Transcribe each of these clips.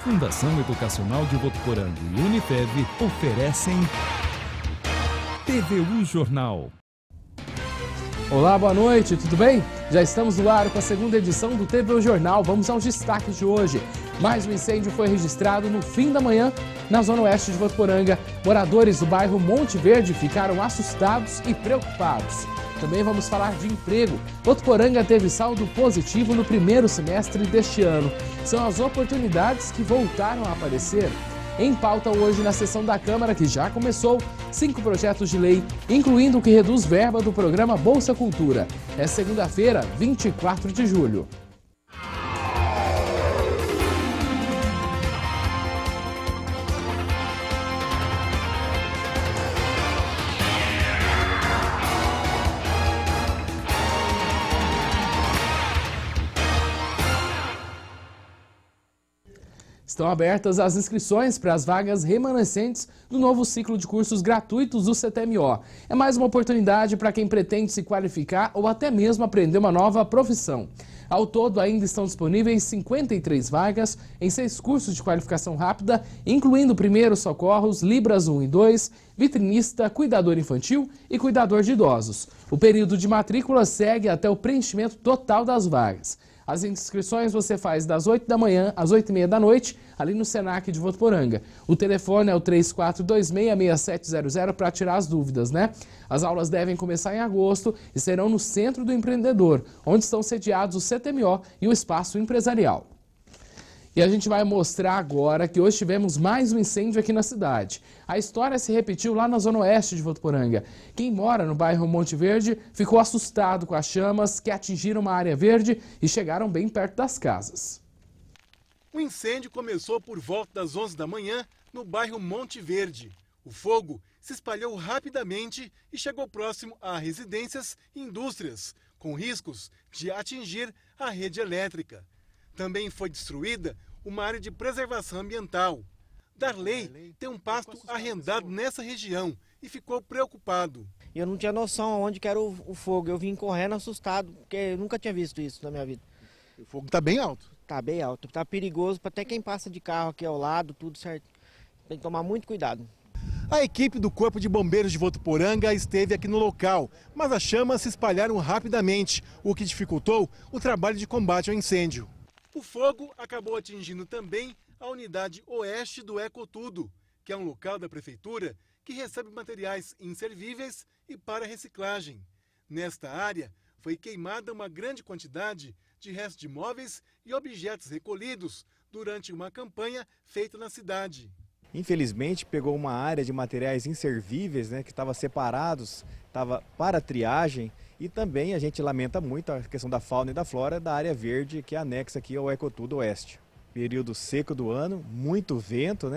Fundação Educacional de Votuporanga e Unifev oferecem TVU Jornal. Olá, boa noite, tudo bem? Já estamos no ar com a segunda edição do TVU Jornal. Vamos aos destaques de hoje. Mais um incêndio foi registrado no fim da manhã na zona oeste de Votuporanga. Moradores do bairro Monte Verde ficaram assustados e preocupados. Também vamos falar de emprego. Votuporanga teve saldo positivo no primeiro semestre deste ano. São as oportunidades que voltaram a aparecer. Em pauta hoje na sessão da Câmara, que já começou, 5 projetos de lei, incluindo o que reduz verba do programa Bolsa Cultura. É segunda-feira, 24 de julho. Estão abertas as inscrições para as vagas remanescentes do novo ciclo de cursos gratuitos do CTMO. É mais uma oportunidade para quem pretende se qualificar ou até mesmo aprender uma nova profissão. Ao todo, ainda estão disponíveis 53 vagas em 6 cursos de qualificação rápida, incluindo primeiros socorros, Libras 1 e 2, vitrinista, cuidador infantil e cuidador de idosos. O período de matrícula segue até o preenchimento total das vagas. As inscrições você faz das 8 da manhã às 8h30 da noite, ali no Senac de Votuporanga. O telefone é o 3426-6700 para tirar as dúvidas, né? As aulas devem começar em agosto e serão no Centro do Empreendedor, onde estão sediados o CTMO e o Espaço Empresarial. E a gente vai mostrar agora que hoje tivemos mais um incêndio aqui na cidade. A história se repetiu lá na zona oeste de Votuporanga. Quem mora no bairro Monte Verde ficou assustado com as chamas que atingiram uma área verde e chegaram bem perto das casas. O incêndio começou por volta das 11 da manhã no bairro Monte Verde. O fogo se espalhou rapidamente e chegou próximo a residências e indústrias, com riscos de atingir a rede elétrica. Também foi destruída uma área de preservação ambiental. Darley tem um pasto arrendado nessa região e ficou preocupado. Eu não tinha noção onde que era o fogo. Eu vim correndo assustado, porque eu nunca tinha visto isso na minha vida. O fogo está bem alto? Está bem alto. Está perigoso para até quem passa de carro aqui ao lado, tudo certo. Tem que tomar muito cuidado. A equipe do Corpo de Bombeiros de Votuporanga esteve aqui no local, mas as chamas se espalharam rapidamente, o que dificultou o trabalho de combate ao incêndio. O fogo acabou atingindo também a unidade oeste do Ecotudo, que é um local da prefeitura que recebe materiais inservíveis e para reciclagem. Nesta área foi queimada uma grande quantidade de restos de móveis e objetos recolhidos durante uma campanha feita na cidade. Infelizmente pegou uma área de materiais inservíveis, que estava separados, estava para triagem. E também a gente lamenta muito a questão da fauna e da flora da área verde que é anexa aqui ao Ecotudo Oeste. Período seco do ano, muito vento,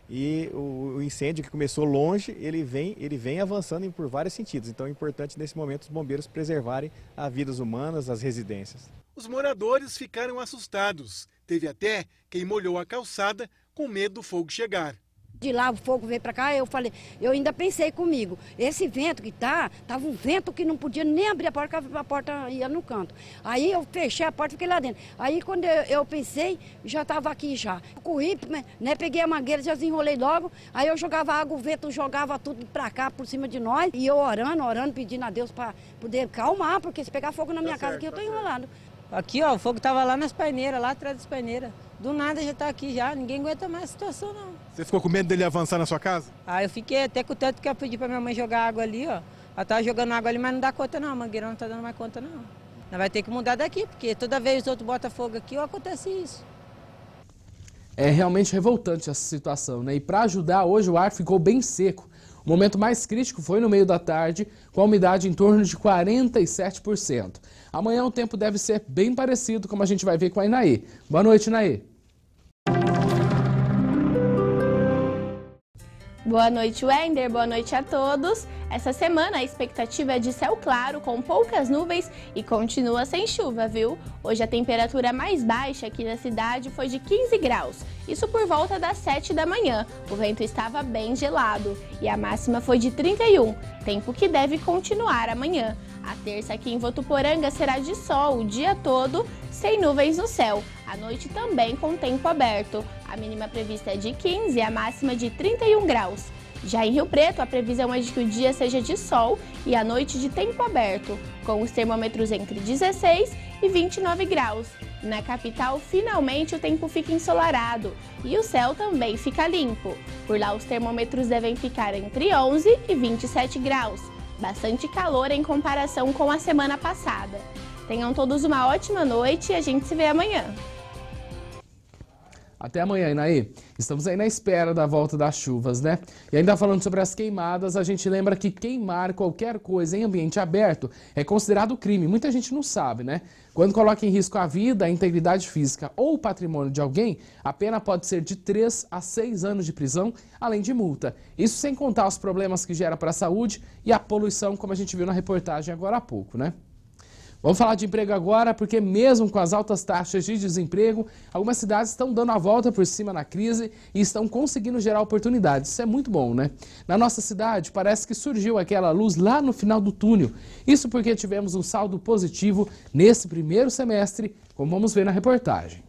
E o incêndio que começou longe, ele vem avançando por vários sentidos. Então é importante nesse momento os bombeiros preservarem as vidas humanas, as residências. Os moradores ficaram assustados. Teve até quem molhou a calçada com medo do fogo chegar. De lá o fogo veio para cá, eu ainda pensei comigo, esse vento que tava um vento que não podia nem abrir a porta ia no canto. Aí eu fechei a porta e fiquei lá dentro. Aí quando eu pensei, já estava aqui já. Eu corri, peguei a mangueira, já desenrolei logo, aí eu jogava água, o vento jogava tudo para cá, por cima de nós. E eu orando, pedindo a Deus para poder calmar, porque se pegar fogo na minha casa aqui, eu tô enrolado. Aqui, ó, o fogo tava lá nas paineiras, lá atrás das paineiras. Do nada já tá aqui já, ninguém aguenta mais a situação não. Você ficou com medo dele avançar na sua casa? Ah, eu fiquei até com o tanto que eu pedi pra minha mãe jogar água ali, ó. Ela tava jogando água ali, mas não dá conta não, a mangueira não tá dando mais conta não. Nós vai ter que mudar daqui, porque toda vez os outros botam fogo aqui, acontece isso. É realmente revoltante essa situação, E para ajudar, hoje o ar ficou bem seco. O momento mais crítico foi no meio da tarde, com a umidade em torno de 47%. Amanhã o tempo deve ser bem parecido, como a gente vai ver com a Inaê. Boa noite, Inaê. Boa noite, Wender. Boa noite a todos. Essa semana a expectativa é de céu claro, com poucas nuvens e continua sem chuva, viu? Hoje a temperatura mais baixa aqui na cidade foi de 15 graus. Isso por volta das 7 da manhã. O vento estava bem gelado e a máxima foi de 31, tempo que deve continuar amanhã. A terça aqui em Votuporanga será de sol o dia todo, sem nuvens no céu. À noite também com tempo aberto. A mínima prevista é de 15 e a máxima de 31 graus. Já em Rio Preto, a previsão é de que o dia seja de sol e a noite de tempo aberto, com os termômetros entre 16 e 29 graus. Na capital, finalmente o tempo fica ensolarado e o céu também fica limpo. Por lá, os termômetros devem ficar entre 11 e 27 graus. Bastante calor em comparação com a semana passada. Tenham todos uma ótima noite e a gente se vê amanhã. Até amanhã, Inaí. Estamos aí na espera da volta das chuvas, né? E ainda falando sobre as queimadas, a gente lembra que queimar qualquer coisa em ambiente aberto é considerado crime. Muita gente não sabe, né? Quando coloca em risco a vida, a integridade física ou o patrimônio de alguém, a pena pode ser de 3 a 6 anos de prisão, além de multa. Isso sem contar os problemas que gera para a saúde e a poluição, como a gente viu na reportagem agora há pouco, né? Vamos falar de emprego agora, porque mesmo com as altas taxas de desemprego, algumas cidades estão dando a volta por cima na crise e estão conseguindo gerar oportunidades. Isso é muito bom, né? Na nossa cidade, parece que surgiu aquela luz lá no final do túnel. Isso porque tivemos um saldo positivo nesse primeiro semestre, como vamos ver na reportagem.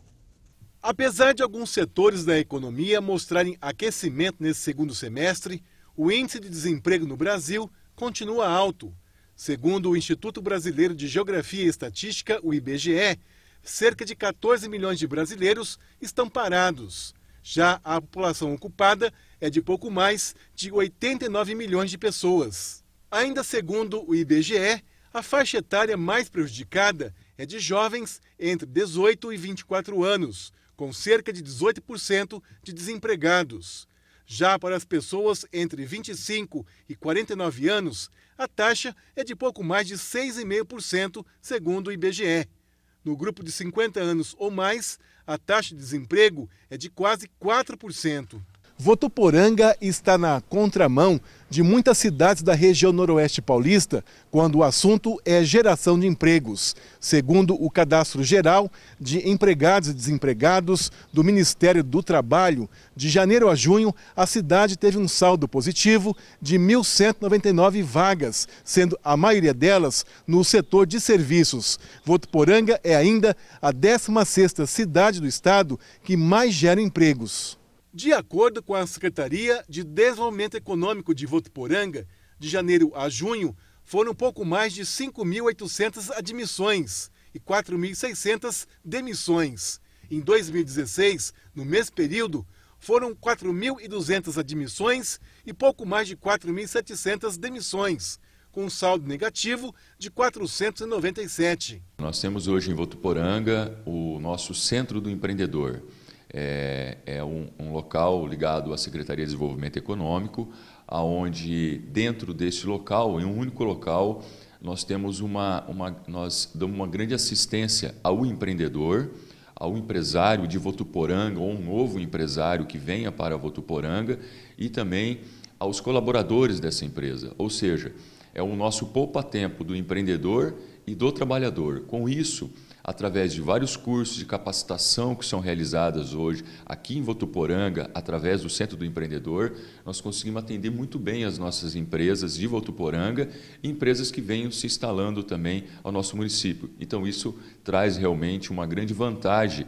Apesar de alguns setores da economia mostrarem aquecimento nesse segundo semestre, o índice de desemprego no Brasil continua alto. Segundo o Instituto Brasileiro de Geografia e Estatística, o IBGE, cerca de 14 milhões de brasileiros estão parados. Já a população ocupada é de pouco mais de 89 milhões de pessoas. Ainda segundo o IBGE, a faixa etária mais prejudicada é de jovens entre 18 e 24 anos, com cerca de 18% de desempregados. Já para as pessoas entre 25 e 49 anos, a taxa é de pouco mais de 6,5%, segundo o IBGE. No grupo de 50 anos ou mais, a taxa de desemprego é de quase 4%. Votuporanga está na contramão de muitas cidades da região noroeste paulista quando o assunto é geração de empregos. Segundo o Cadastro Geral de Empregados e Desempregados do Ministério do Trabalho, de janeiro a junho, a cidade teve um saldo positivo de 1.199 vagas, sendo a maioria delas no setor de serviços. Votuporanga é ainda a 16ª cidade do estado que mais gera empregos. De acordo com a Secretaria de Desenvolvimento Econômico de Votuporanga, de janeiro a junho, foram pouco mais de 5.800 admissões e 4.600 demissões. Em 2016, no mesmo período, foram 4.200 admissões e pouco mais de 4.700 demissões, com um saldo negativo de 497. Nós temos hoje em Votuporanga o nosso Centro do Empreendedor. É um local ligado à Secretaria de Desenvolvimento Econômico, onde dentro desse local, em um único local, nós temos nós damos uma grande assistência ao empreendedor, ao empresário de Votuporanga ou um novo empresário que venha para Votuporanga e também aos colaboradores dessa empresa, ou seja, é o nosso poupa-tempo do empreendedor e do trabalhador. Com isso, através de vários cursos de capacitação que são realizados hoje aqui em Votuporanga, através do Centro do Empreendedor, nós conseguimos atender muito bem as nossas empresas de Votuporanga e empresas que venham se instalando também ao nosso município. Então, isso traz realmente uma grande vantagem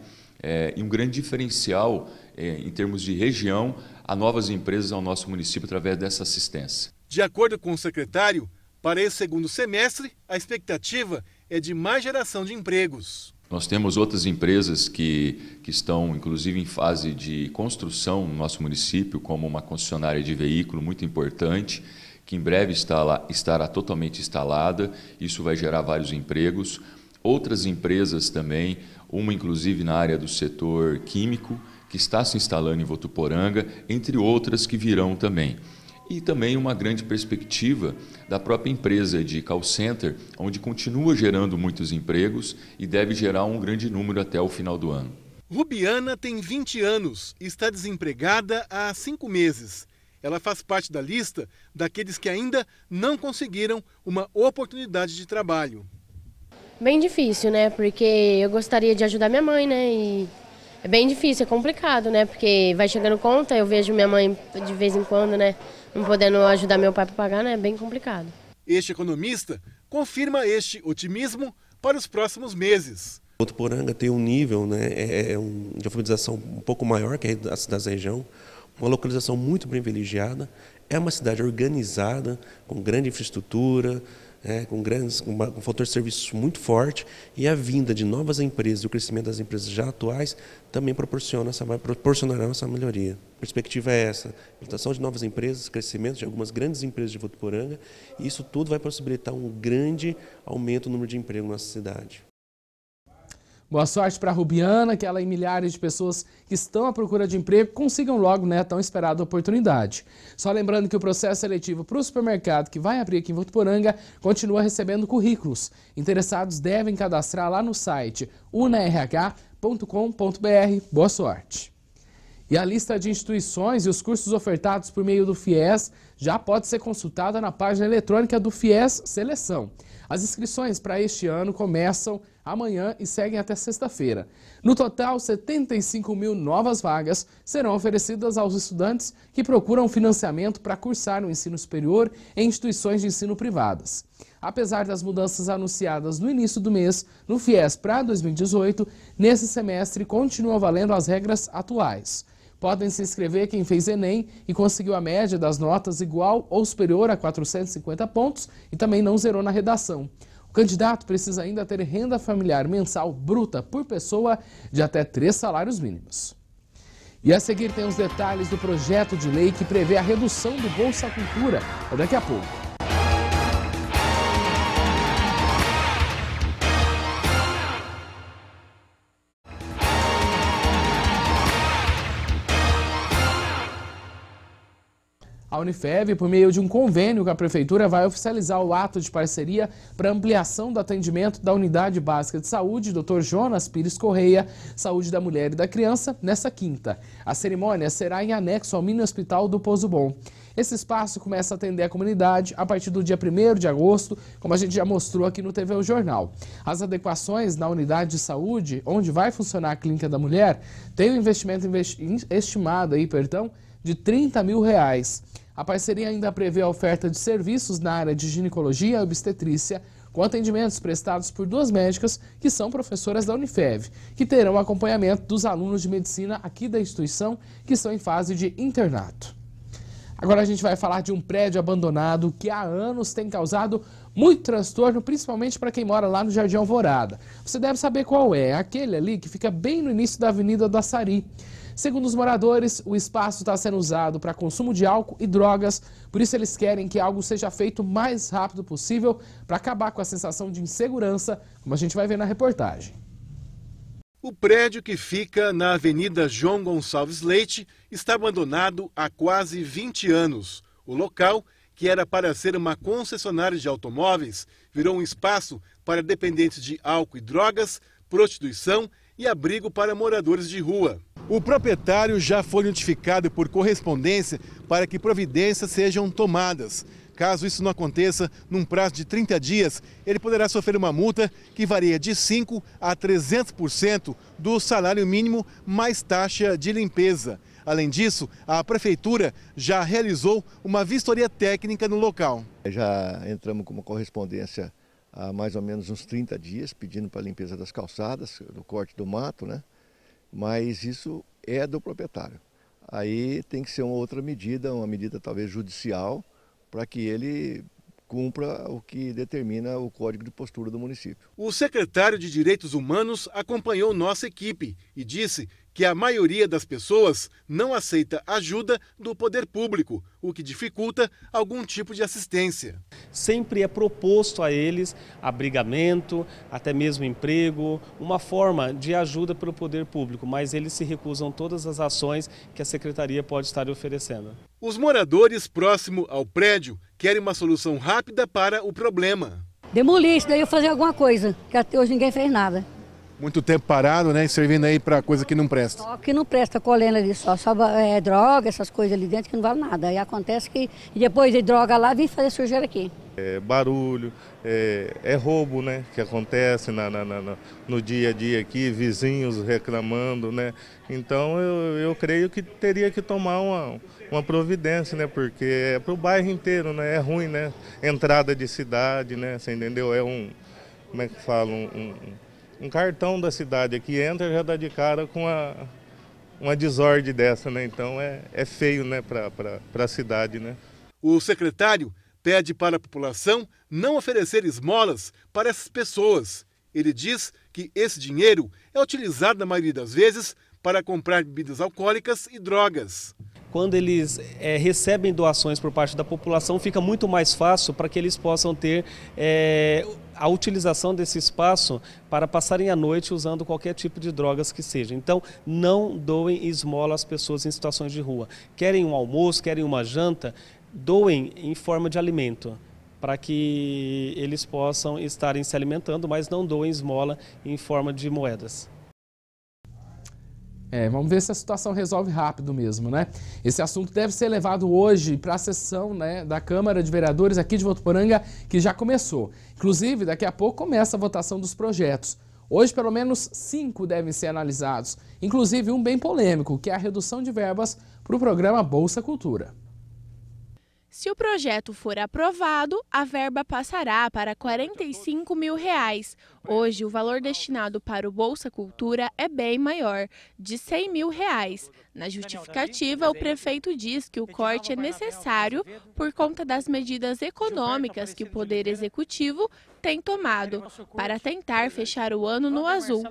e um grande diferencial em termos de região a novas empresas ao nosso município através dessa assistência. De acordo com o secretário, para esse segundo semestre, a expectativa é de mais geração de empregos. Nós temos outras empresas que estão, inclusive, em fase de construção no nosso município, como uma concessionária de veículo muito importante, que em breve estará totalmente instalada. Isso vai gerar vários empregos. Outras empresas também, uma inclusive na área do setor químico, que está se instalando em Votuporanga, entre outras que virão também. E também uma grande perspectiva da própria empresa de call center, onde continua gerando muitos empregos e deve gerar um grande número até o final do ano. Rubiana tem 20 anos e está desempregada há 5 meses. Ela faz parte da lista daqueles que ainda não conseguiram uma oportunidade de trabalho. Bem difícil, né? Porque eu gostaria de ajudar minha mãe, né? E é bem difícil, é complicado, né? Porque vai chegando conta, eu vejo minha mãe de vez em quando, né? Não podendo ajudar meu pai para pagar, né? É bem complicado. Este economista confirma este otimismo para os próximos meses. Votuporanga tem um nível, né, de alfabetização um pouco maior que as cidades da região, uma localização muito privilegiada, é uma cidade organizada, com grande infraestrutura, com um fator de serviços muito forte, e a vinda de novas empresas e o crescimento das empresas já atuais também proporcionarão essa melhoria. A perspectiva é essa, implantação de novas empresas, crescimento de algumas grandes empresas de Votuporanga, e isso tudo vai possibilitar um grande aumento no número de emprego na nossa cidade. Boa sorte para a Rubiana, que ela e milhares de pessoas que estão à procura de emprego consigam logo, né, a tão esperada oportunidade. Só lembrando que o processo seletivo para o supermercado que vai abrir aqui em Votuporanga continua recebendo currículos. Interessados devem cadastrar lá no site unarh.com.br. Boa sorte! E a lista de instituições e os cursos ofertados por meio do FIES já pode ser consultada na página eletrônica do FIES Seleção. As inscrições para este ano começam amanhã e seguem até sexta-feira. No total, 75 mil novas vagas serão oferecidas aos estudantes que procuram financiamento para cursar o ensino superior em instituições de ensino privadas. Apesar das mudanças anunciadas no início do mês no FIES para 2018, nesse semestre continuam valendo as regras atuais. Podem se inscrever quem fez Enem e conseguiu a média das notas igual ou superior a 450 pontos e também não zerou na redação. O candidato precisa ainda ter renda familiar mensal bruta por pessoa de até 3 salários mínimos. E a seguir tem os detalhes do projeto de lei que prevê a redução do Bolsa Cultura. É daqui a pouco. A Unifev, por meio de um convênio com a Prefeitura, vai oficializar o ato de parceria para ampliação do atendimento da Unidade Básica de Saúde, Dr. Jonas Pires Correia, Saúde da Mulher e da Criança, nesta quinta. A cerimônia será em anexo ao mini hospital do Pouso Bom. Esse espaço começa a atender a comunidade a partir do dia 1º de agosto, como a gente já mostrou aqui no TV O Jornal. As adequações na unidade de saúde, onde vai funcionar a Clínica da Mulher, tem um investimento estimado aí, de R$30 mil. A parceria ainda prevê a oferta de serviços na área de ginecologia e obstetrícia, com atendimentos prestados por 2 médicas que são professoras da Unifev, que terão acompanhamento dos alunos de medicina aqui da instituição, que estão em fase de internato. Agora a gente vai falar de um prédio abandonado que há anos tem causado muito transtorno, principalmente para quem mora lá no Jardim Alvorada. Você deve saber qual é aquele ali que fica bem no início da Avenida do Açari. Segundo os moradores, o espaço está sendo usado para consumo de álcool e drogas, por isso eles querem que algo seja feito o mais rápido possível para acabar com a sensação de insegurança, como a gente vai ver na reportagem. O prédio, que fica na Avenida João Gonçalves Leite, está abandonado há quase 20 anos. O local, que era para ser uma concessionária de automóveis, virou um espaço para dependentes de álcool e drogas, prostituição e abrigo para moradores de rua. O proprietário já foi notificado por correspondência para que providências sejam tomadas. Caso isso não aconteça, num prazo de 30 dias, ele poderá sofrer uma multa que varia de 5% a 300% do salário mínimo mais taxa de limpeza. Além disso, a Prefeitura já realizou uma vistoria técnica no local. Já entramos com uma correspondência há mais ou menos uns 30 dias, pedindo para a limpeza das calçadas, do corte do mato, né? Mas isso é do proprietário. Aí tem que ser uma outra medida, uma medida talvez judicial, para que ele cumpra o que determina o Código de Postura do município. O secretário de Direitos Humanos acompanhou nossa equipe e disse que a maioria das pessoas não aceita ajuda do poder público, o que dificulta algum tipo de assistência. Sempre é proposto a eles abrigamento, até mesmo emprego, uma forma de ajuda pelo poder público, mas eles se recusam todas as ações que a Secretaria pode estar oferecendo. Os moradores próximo ao prédio querem uma solução rápida para o problema. Demolir isso daí, eu fazer alguma coisa, que até hoje ninguém fez nada. Muito tempo parado, né? Servindo aí para coisa que não presta. Só que não presta, colhendo ali só droga, essas coisas ali dentro que não vale nada. Aí acontece que depois de droga lá, vem fazer sujeira aqui. É barulho, é roubo, né? Que acontece no dia a dia aqui, vizinhos reclamando, né? Então eu creio que teria que tomar uma providência, né? Porque é para o bairro inteiro, né? É ruim, né? Entrada de cidade, né? Você entendeu? É como é que fala? um cartão da cidade aqui entra, já dá de cara com uma desordem dessa, né? Então é feio, né, para a cidade, né? O secretário pede para a população não oferecer esmolas para essas pessoas. Ele diz que esse dinheiro é utilizado na maioria das vezes para comprar bebidas alcoólicas e drogas. Quando eles recebem doações por parte da população, fica muito mais fácil para que eles possam ter a utilização desse espaço para passarem a noite usando qualquer tipo de drogas que seja. Então, não doem esmola às pessoas em situações de rua. Querem um almoço, querem uma janta, doem em forma de alimento, para que eles possam estarem se alimentando, mas não doem esmola em forma de moedas. Vamos ver se a situação resolve rápido mesmo, né? Esse assunto deve ser levado hoje para a sessão, né, da Câmara de Vereadores aqui de Votuporanga, que já começou. Inclusive, daqui a pouco começa a votação dos projetos. Hoje, pelo menos 5 devem ser analisados, inclusive um bem polêmico, que é a redução de verbas para o programa Bolsa Cultura. Se o projeto for aprovado, a verba passará para R$ 45 mil. Hoje, o valor destinado para o Bolsa Cultura é bem maior, de R$ 100 mil. Na justificativa, o prefeito diz que o corte é necessário por conta das medidas econômicas que o Poder Executivo tem tomado para tentar fechar o ano no azul.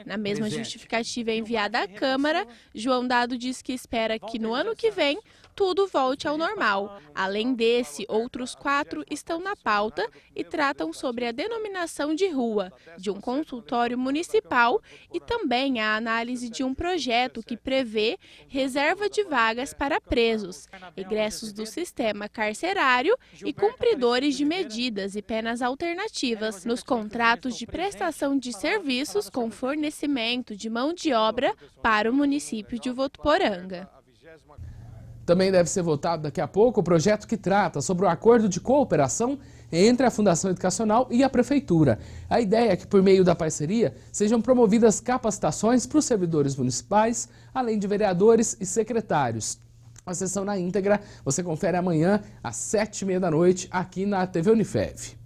Na mesma justificativa enviada à Câmara, João Dado diz que espera que no ano que vem tudo volte ao normal. Além desse, outros 4 estão na pauta e tratam sobre a denominação de rua, de um consultório municipal e também a análise de um projeto que prevê reserva de vagas para presos, egressos do sistema carcerário e cumpridores de medidas e penas alternativas nos contratos de prestação de serviços com fornecimento de mão de obra para o município de Votuporanga. Também deve ser votado daqui a pouco o projeto que trata sobre o acordo de cooperação entre a Fundação Educacional e a Prefeitura. A ideia é que, por meio da parceria, sejam promovidas capacitações para os servidores municipais, além de vereadores e secretários. A sessão na íntegra você confere amanhã às 7h30 da noite aqui na TV Unifev.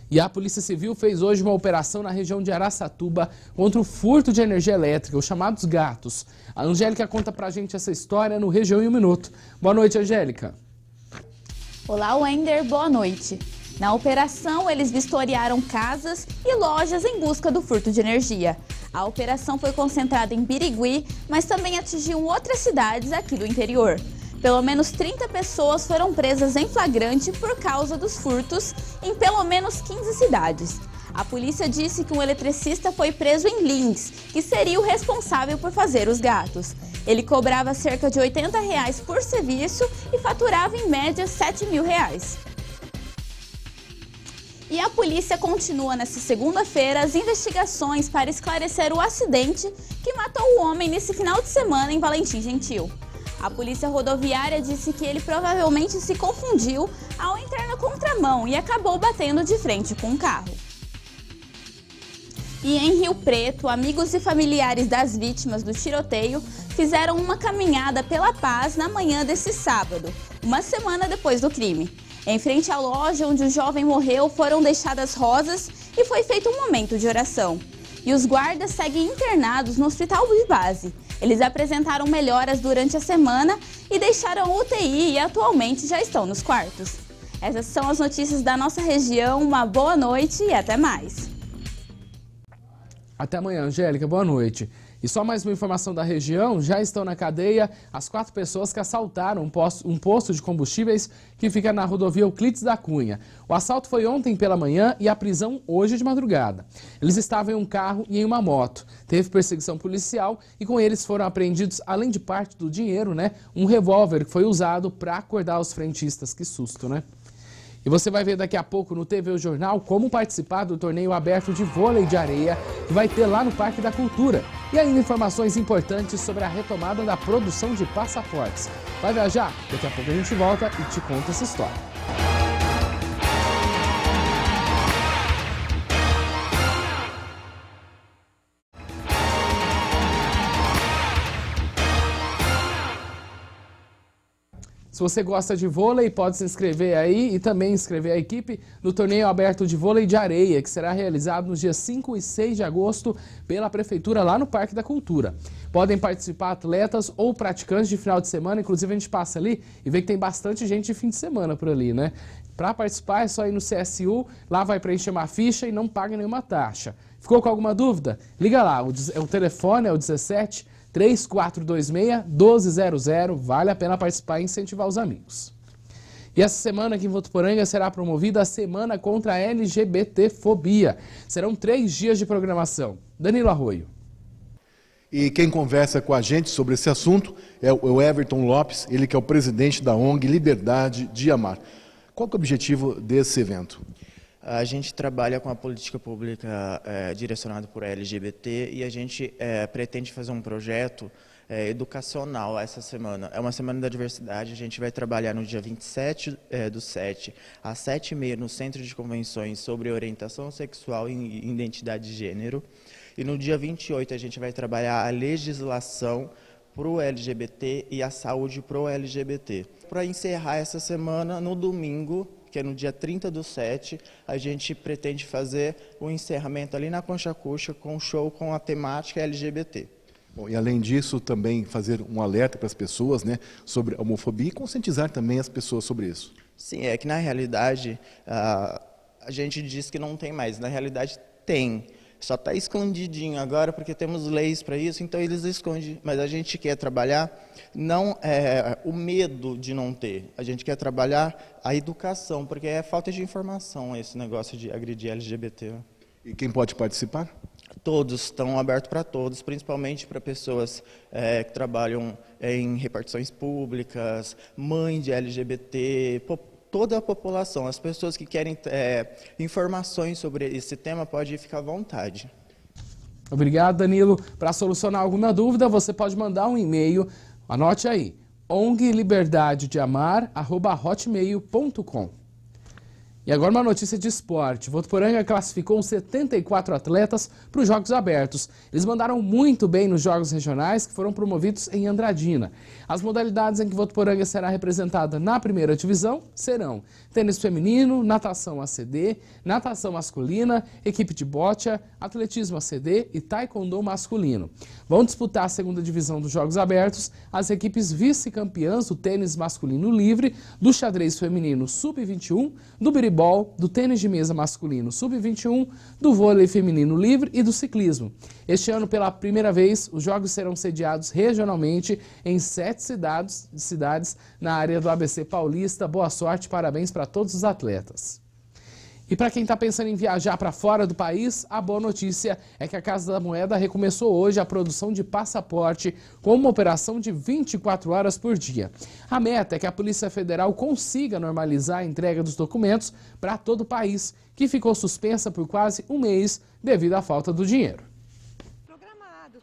E a Polícia Civil fez hoje uma operação na região de Araçatuba contra o furto de energia elétrica, os chamados gatos. A Angélica conta pra gente essa história no Região em 1 Minuto. Boa noite, Angélica. Olá, Wender. Boa noite. Na operação, eles vistoriaram casas e lojas em busca do furto de energia. A operação foi concentrada em Birigui, mas também atingiu outras cidades aqui do interior. Pelo menos 30 pessoas foram presas em flagrante por causa dos furtos em pelo menos 15 cidades. A polícia disse que um eletricista foi preso em Lins, que seria o responsável por fazer os gatos. Ele cobrava cerca de R$ 80 por serviço e faturava em média R$ 7 mil. E a polícia continua nesta segunda-feira as investigações para esclarecer o acidente que matou o homem nesse final de semana em Valentim Gentil. A polícia rodoviária disse que ele provavelmente se confundiu ao entrar na contramão e acabou batendo de frente com um carro. E em Rio Preto, amigos e familiares das vítimas do tiroteio fizeram uma caminhada pela paz na manhã desse sábado, uma semana depois do crime. Em frente à loja onde o jovem morreu foram deixadas rosas e foi feito um momento de oração. E os guardas seguem internados no hospital de base. Eles apresentaram melhoras durante a semana e deixaram UTI e atualmente já estão nos quartos. Essas são as notícias da nossa região. Uma boa noite e até mais. Até amanhã, Angélica. Boa noite. E só mais uma informação da região, já estão na cadeia as 4 pessoas que assaltaram um posto de combustíveis que fica na rodovia Euclides da Cunha. O assalto foi ontem pela manhã e a prisão hoje de madrugada. Eles estavam em um carro e em uma moto. Teve perseguição policial e com eles foram apreendidos, além de parte do dinheiro, um revólver que foi usado para acordar os frentistas. Que susto, né? E você vai ver daqui a pouco no TV O Jornal como participar do torneio aberto de vôlei de areia que vai ter lá no Parque da Cultura. E ainda informações importantes sobre a retomada da produção de passaportes. Vai viajar? Daqui a pouco a gente volta e te conta essa história. Se você gosta de vôlei, pode se inscrever aí e também inscrever a equipe no torneio aberto de vôlei de areia, que será realizado nos dias 5 e 6 de agosto pela Prefeitura lá no Parque da Cultura. Podem participar atletas ou praticantes de final de semana, inclusive a gente passa ali e vê que tem bastante gente de fim de semana por ali, né? Para participar é só ir no CSU, lá vai preencher uma ficha e não paga nenhuma taxa. Ficou com alguma dúvida? Liga lá, o telefone é o 17 3426-1200, vale a pena participar e incentivar os amigos. E essa semana aqui em Votuporanga será promovida a Semana contra a LGBTfobia. Serão 3 dias de programação. Danilo Arroio. E quem conversa com a gente sobre esse assunto é o Everton Lopes, ele que é o presidente da ONG Liberdade de Amar. Qual que é o objetivo desse evento? A gente trabalha com a política pública direcionada por LGBT e a gente pretende fazer um projeto educacional essa semana. É uma semana da diversidade, a gente vai trabalhar no dia 27 do 7 às 7h30 no Centro de Convenções sobre orientação sexual e identidade de gênero. E no dia 28 a gente vai trabalhar a legislação para o LGBT e a saúde para o LGBT. Para encerrar essa semana, no domingo, que é no dia 30 do 7, a gente pretende fazer o encerramento ali na Concha Acústica com um show com a temática LGBT. Bom, e além disso, também fazer um alerta para as pessoas, né, sobre a homofobia e conscientizar também as pessoas sobre isso. Sim, é que na realidade a gente diz que não tem mais, na realidade tem. Só está escondidinho agora porque temos leis para isso, então eles escondem. Mas a gente quer trabalhar não o medo de não ter, a gente quer trabalhar a educação, porque é falta de informação esse negócio de agredir LGBT. E quem pode participar? Todos, estão abertos para todos, principalmente para pessoas que trabalham em repartições públicas, mães de LGBT, toda a população, as pessoas que querem informações sobre esse tema podem ficar à vontade. Obrigado, Danilo. Para solucionar alguma dúvida, você pode mandar um e-mail, anote aí, ongliberdadedeamar@hotmail.com. E agora uma notícia de esporte. Votuporanga classificou 74 atletas para os Jogos Abertos. Eles mandaram muito bem nos Jogos Regionais que foram promovidos em Andradina. As modalidades em que Votuporanga será representada na primeira divisão serão tênis feminino, natação ACD, natação masculina, equipe de bocha, atletismo ACD e taekwondo masculino. Vão disputar a segunda divisão dos Jogos Abertos as equipes vice-campeãs do tênis masculino livre, do xadrez feminino sub-21, do biribol, do tênis de mesa masculino sub-21, do vôlei feminino livre e do ciclismo. Este ano, pela primeira vez, os jogos serão sediados regionalmente em 7 cidades na área do ABC Paulista. Boa sorte, parabéns para todos os atletas. E para quem está pensando em viajar para fora do país, a boa notícia é que a Casa da Moeda recomeçou hoje a produção de passaporte com uma operação de 24 horas por dia. A meta é que a Polícia Federal consiga normalizar a entrega dos documentos para todo o país, que ficou suspensa por quase um mês devido à falta do dinheiro.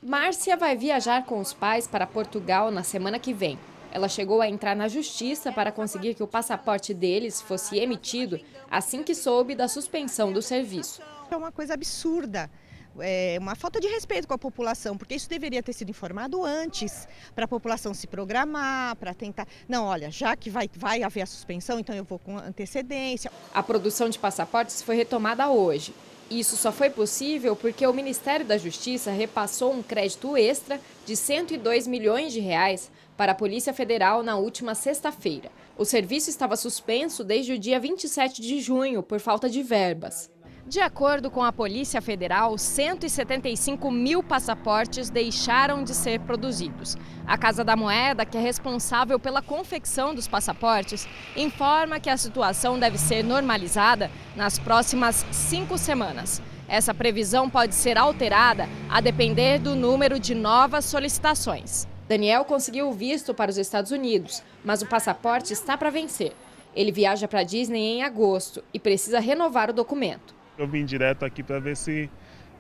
Márcia vai viajar com os pais para Portugal na semana que vem. Ela chegou a entrar na justiça para conseguir que o passaporte deles fosse emitido assim que soube da suspensão do serviço. É uma coisa absurda, é uma falta de respeito com a população, porque isso deveria ter sido informado antes, para a população se programar, para tentar... Não, olha, já que vai haver a suspensão, então eu vou com antecedência. A produção de passaportes foi retomada hoje. Isso só foi possível porque o Ministério da Justiça repassou um crédito extra de 102 milhões de reais para a Polícia Federal na última sexta-feira. O serviço estava suspenso desde o dia 27 de junho por falta de verbas. De acordo com a Polícia Federal, 175 mil passaportes deixaram de ser produzidos. A Casa da Moeda, que é responsável pela confecção dos passaportes, informa que a situação deve ser normalizada nas próximas 5 semanas. Essa previsão pode ser alterada a depender do número de novas solicitações. Daniel conseguiu o visto para os Estados Unidos, mas o passaporte está para vencer. Ele viaja para a Disney em agosto e precisa renovar o documento. Eu vim direto aqui para ver se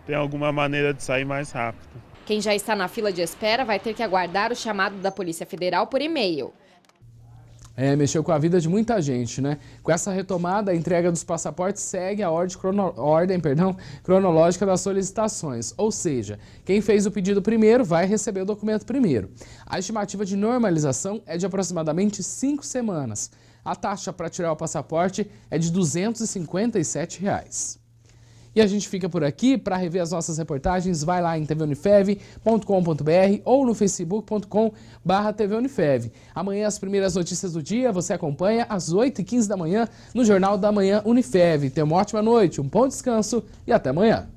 tem alguma maneira de sair mais rápido. Quem já está na fila de espera vai ter que aguardar o chamado da Polícia Federal por e-mail. Mexeu com a vida de muita gente, né? Com essa retomada, a entrega dos passaportes segue a ordem cronológica das solicitações. Ou seja, quem fez o pedido primeiro vai receber o documento primeiro. A estimativa de normalização é de aproximadamente 5 semanas. A taxa para tirar o passaporte é de R$ 257. E a gente fica por aqui. Para rever as nossas reportagens, vai lá em tvunifev.com.br ou no facebook.com/tvunifev. Amanhã, as primeiras notícias do dia, você acompanha às 8h15 da manhã no Jornal da Manhã Unifev. Tenha uma ótima noite, um bom descanso e até amanhã.